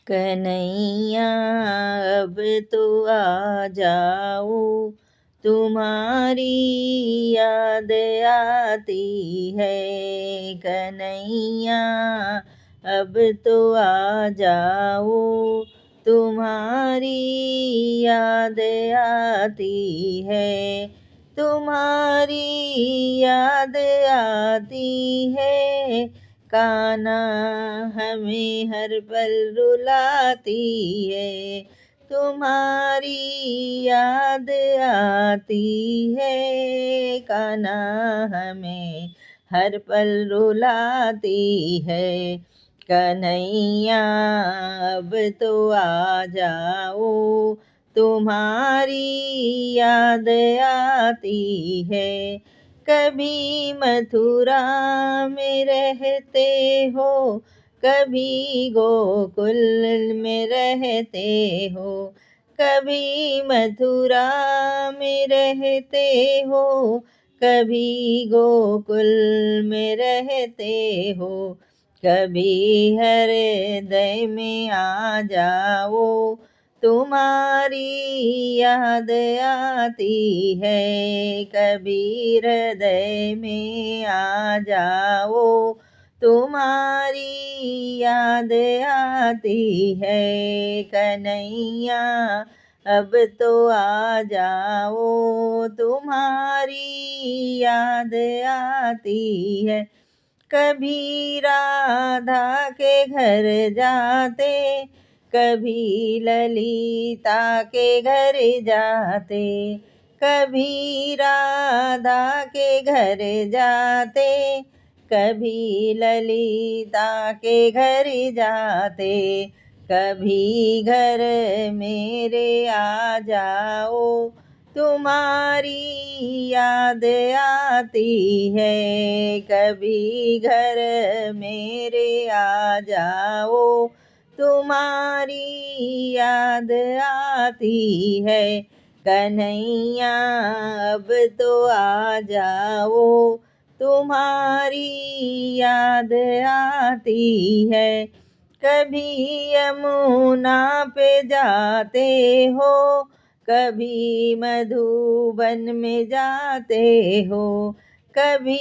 कन्हैया अब तो आ जाओ, तुम्हारी याद आती है। कन्हैया अब तो आ जाओ, तुम्हारी याद आती है। तुम्हारी याद आती है, कान्हा हमें हर पल रुलाती है। तुम्हारी याद आती है, कान्हा हमें हर पल रुलाती है। कन्हैया अब तो आ जाओ, तुम्हारी याद आती है। कभी मथुरा में रहते हो, कभी गोकुल में रहते हो। कभी मथुरा में रहते हो, कभी गोकुल में रहते हो। कभी हृदय में आ जाओ, तुम्हारी याद आती है। कभी हृदय में आ जाओ, तुम्हारी याद आती है। कन्हैया अब तो आ जाओ, तुम्हारी याद आती है। कभी राधा के घर जाते, कभी ललिता के घर जाते। कभी राधा के घर जाते, कभी ललिता के घर जाते। कभी घर मेरे आ जाओ, तुम्हारी याद आती है। कभी घर मेरे आ जाओ, तुम्हारी याद आती है। कन्हैया अब तो आ जाओ, तुम्हारी याद आती है। कभी यमुना पे जाते हो, कभी मधुबन में जाते हो। कभी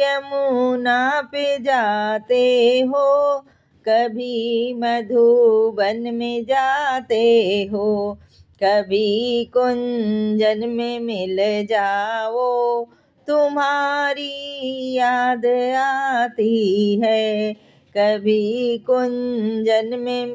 यमुना पे जाते हो, कभी मधुबन में जाते हो। कभी कुंजन में मिल जाओ, तुम्हारी याद आती है। कभी कुंजन में